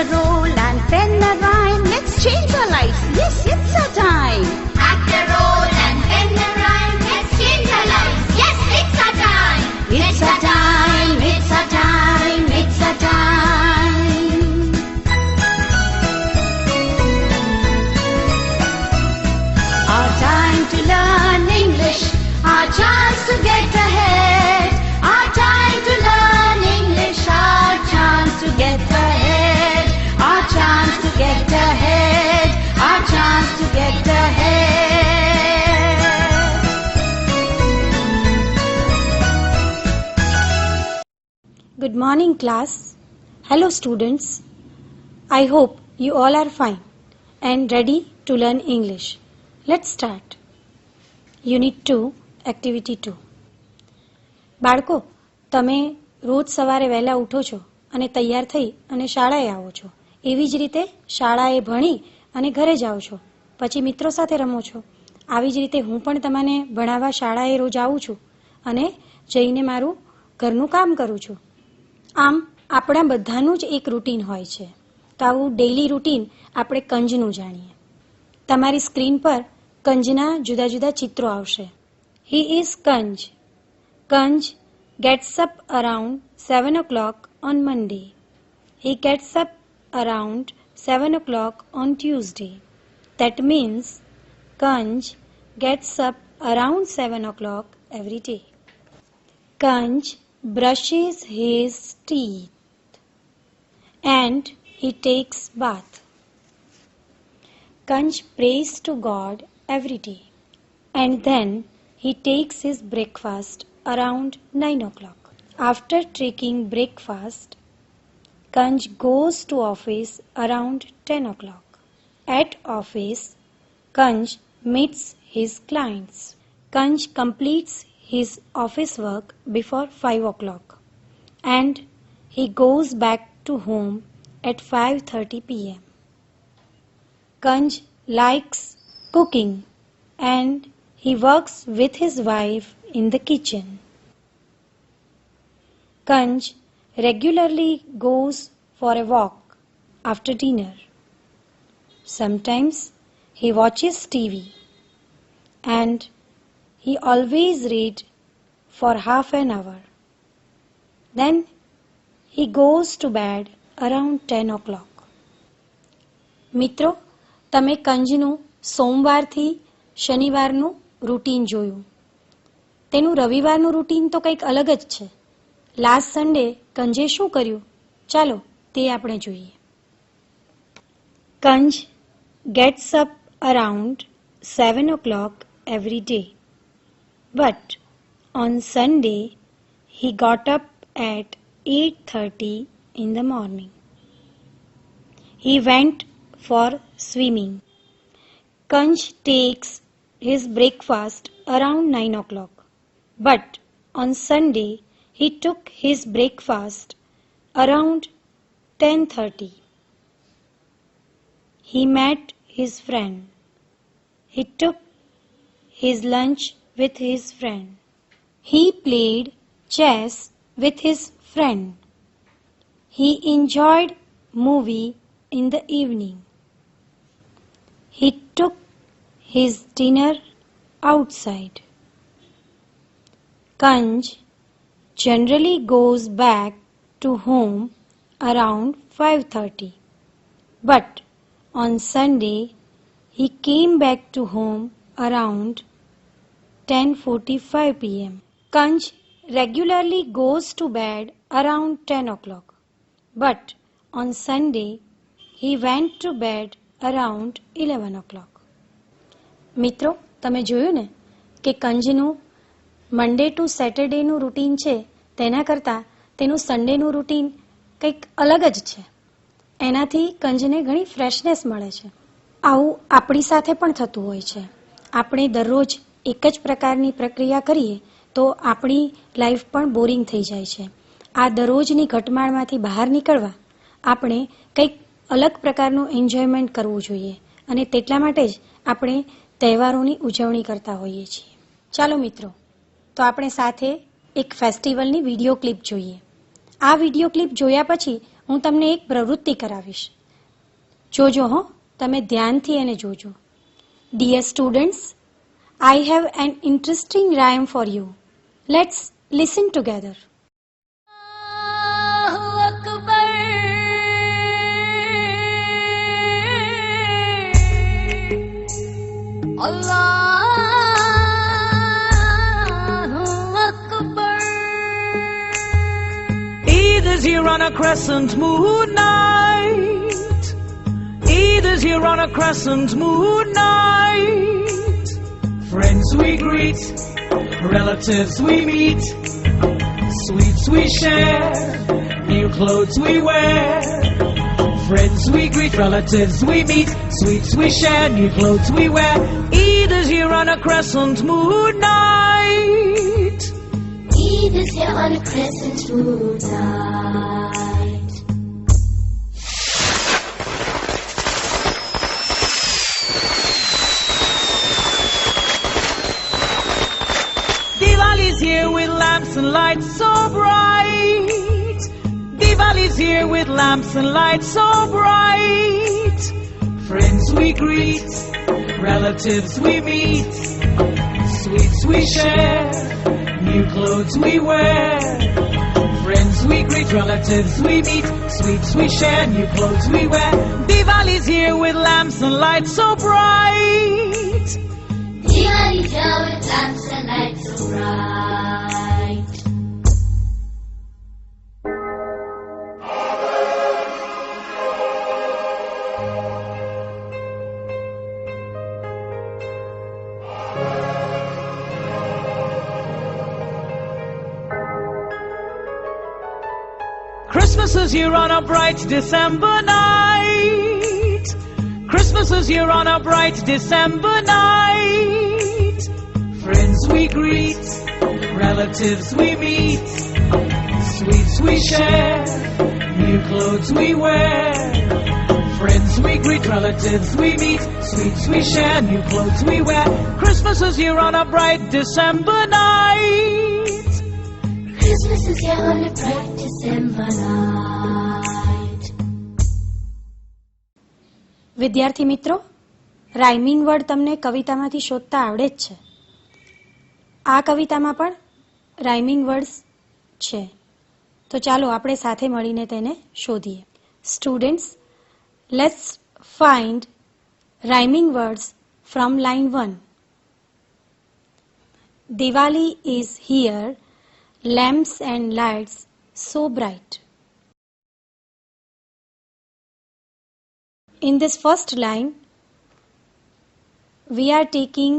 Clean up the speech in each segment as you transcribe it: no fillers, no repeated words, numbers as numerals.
a roll and pen a rhyme. Let's change our life. Yes, it's our time. Act a role and pen a rhyme. Let's change our lives. Yes, it's our time. It's our time. It's our time. It's our time. Our time to learn English. Our chance to get ahead. Our time to learn English. Our chance to get ahead. Our chance to get ahead. Our chance to get ahead. Good morning, class. Hello, students. I hope you all are fine and ready to learn English. Let's start. Unit 2, Activity 2. બાળકો, તમે રોજ સવારે વહેલા ઉઠો છો અને તૈયાર થઈ અને શાળાએ આવો છો. એવી જ રીતે શાળાએ ભણી અને ઘરે જાઓ છો. પછી મિત્રો સાથે રમો છો. આવી જ રીતે હું પણ તમને ભણાવવા શાળાએ રોજ આવું છું અને જઈને મારું ઘરનું કામ કરું છું. આમ આપણા બધાનું જ એક રૂટીન હોય છે. તો આવું ડેઇલી રૂટીન આપણે કંજનું જાણીએ. તમારી સ્ક્રીન પર કંજના જુદા જુદા ચિત્રો આવશે. He is Kanj. Kanj gets up around 7 o'clock on Monday. He gets up around 7 o'clock on Tuesday. That means Kanj gets up around 7 o'clock every day. Kanj brushes his teeth and he takes bath. Kanj prays to God every day and then he takes his breakfast around 9 o'clock. After taking breakfast, Kanj goes to office around 10 o'clock. At office, Kanj meets his clients. Kanj completes his office work before 5 o'clock and he goes back to home at 5:30 p.m. Kanj likes cooking and he works with his wife in the kitchen. Kanj regularly goes for a walk after dinner. Sometimes he watches TV and he always reads for half an hour. Then he goes to bed around 10 o'clock. મિત્રો, તમે કંજનું સોમવારથી શનિવારનું routine જોયું. તેનું રવિવારનું routine તો કંઈક અલગ જ છે. લાસ્ટ સન્ડે કંજે શું કર્યું? ચાલો તે આપણે જોઈએ. કંજ gets up around 7 o'clock every day. But on Sunday, he got up at 8:30 in the morning. He went for swimming. Kanj takes his breakfast around 9 o'clock. But on Sunday, he took his breakfast around 10:30. He met his friend. He took his lunch with his friend. He played chess with his friend. He enjoyed movie in the evening. He took his dinner outside. Kanj generally goes back to home around 5:30. But on Sunday, he came back to home around 10:45 p.m. Kanj regularly goes to bed around 10 o'clock. But on Sunday, he went to bed around 11 o'clock. મિત્રો, તમે જોયું ને કે કંજનું Monday to સેટરડેનું routine છે તેના કરતાં તેનું સન્ડેનું routine કંઈક અલગ જ છે. એનાથી કંજને ઘણી ફ્રેશનેસ મળે છે. આવું આપણી સાથે પણ થતું હોય છે. આપણે દરરોજ એક જ પ્રકારની પ્રક્રિયા કરીએ તો આપણી લાઈફ પણ બોરિંગ થઈ જાય છે. આ દરરોજની ઘટમાળમાંથી બહાર નીકળવા આપણે કંઈક અલગ પ્રકારનું એન્જોયમેન્ટ કરવું જોઈએ અને તેટલા માટે જ આપણે તહેવારોની ઉજવણી કરતા હોઈએ છીએ. ચાલો મિત્રો, તો આપણે સાથે એક ફેસ્ટિવલની વિડીયો ક્લિપ જોઈએ. આ વિડીયો ક્લિપ જોયા પછી હું તમને એક પ્રવૃત્તિ કરાવીશ. જોજો હો, તમે ધ્યાનથી એને જોજો. Dear students, I have an interesting rhyme for you. Let's listen together. Eid is here on a crescent moon night. Eid is here on a crescent moon night. Friends we greet, relatives we meet, sweets we share, new clothes we wear. Friends we greet, relatives we meet, sweets we share, new clothes we wear. Eid is here on a crescent moon night. Eid is here on a crescent moon night. Diwali's here with lamps and lights so bright. Diwali's here with lamps and lights so bright. Friends we greet, relatives we meet, sweets we share, new clothes we wear. Friends we greet, relatives we meet, sweets we share, new clothes we wear. Diwali's here with lamps and lights so bright. Diwali's here with lamps and lights so bright. Christmas is here on a bright December night. Christmas is here on a bright December night. Friends we greet, relatives we meet, sweets we share, new clothes we wear. Friends we greet, relatives we meet, sweets we share, new clothes we wear. Christmas is here on a bright December night. Christmas is here on a bright December night. વિદ્યાર્થી મિત્રો, rhyming word તમને કવિતામાંથી શોધતા આવડે જ છે. આ કવિતામાં પણ rhyming words છે. તો ચાલો આપણે સાથે મળીને તેને શોધીએ. Students, let's find rhyming words from line 1. Diwali is here, lamps and lights so bright. In this first line, we are taking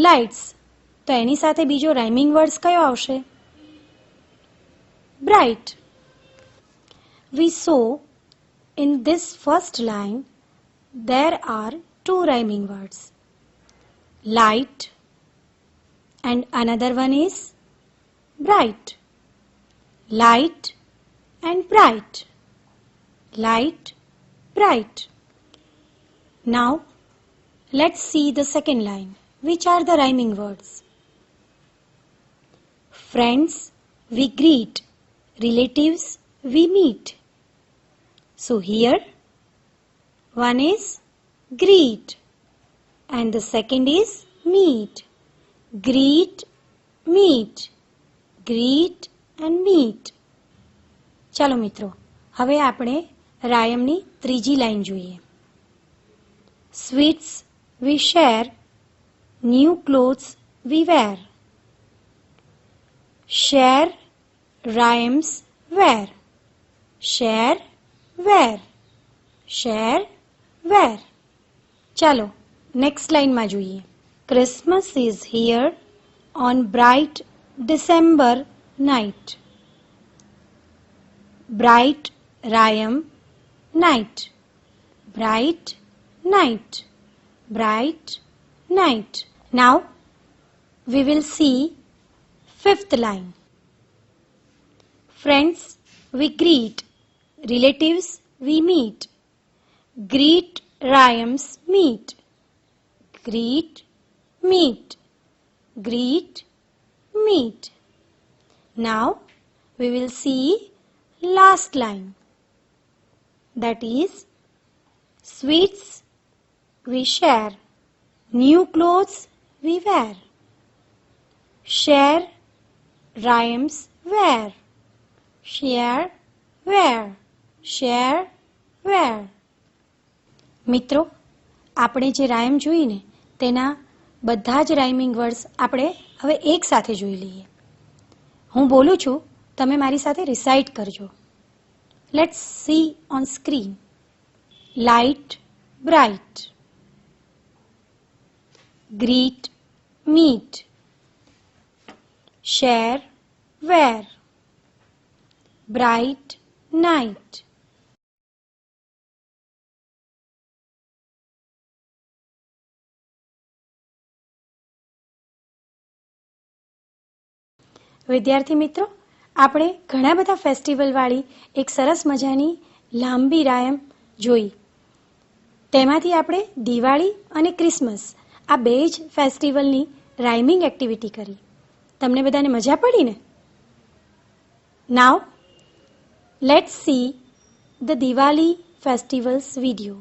lights. તો એની સાથે બીજો રાઇમિંગ વર્ડ્સ કયો આવશે? Bright. We saw in this first line there are two rhyming words, light and another one is bright. Light and bright. Light, bright. Now let's see the second line. Which are the rhyming words? Friends we greet, relatives we meet. So here one is greet and the second is meet. Greet, meet. Greet and meet. ચાલો મિત્રો, હવે આપણે રાયમની ત્રીજી line જોઈએ. Sweets we share, new clothes we wear. Share rhymes where. Share where. Share where. ચાલો next લાઈનમાં જોઈએ. Christmas is here on bright December night. Bright rhyme night. Bright night. Bright night. Now we will see fifth line. Friends we greet, relatives we meet. Greet rhymes meet. Greet, meet. Greet, meet. Now we will see last line. that is, sweets we share, new clothes we wear. Share rhymes where, share, where, share, where. મિત્રો, આપણે જે rhyme જોઈને તેના બધા જ rhyming words આપણે હવે એક સાથે જોઈ લઈએ. હું બોલું છું, તમે મારી સાથે રિસાઇટ કરજો. Let's see on screen. Light, bright. Greet, meet. Share, where. Bright, night. વિદ્યાર્થી મિત્રો, આપણે ઘણા બધા ફેસ્ટિવલવાળી એક સરસ મજાની લાંબી રાયમ જોઈ. તેમાંથી આપણે દિવાળી અને ક્રિસમસ આ બે જ ફેસ્ટિવલની રાઇમિંગ એક્ટિવિટી કરી. તમને બધાને મજા પડી ને? Now let's see the Diwali festivals video.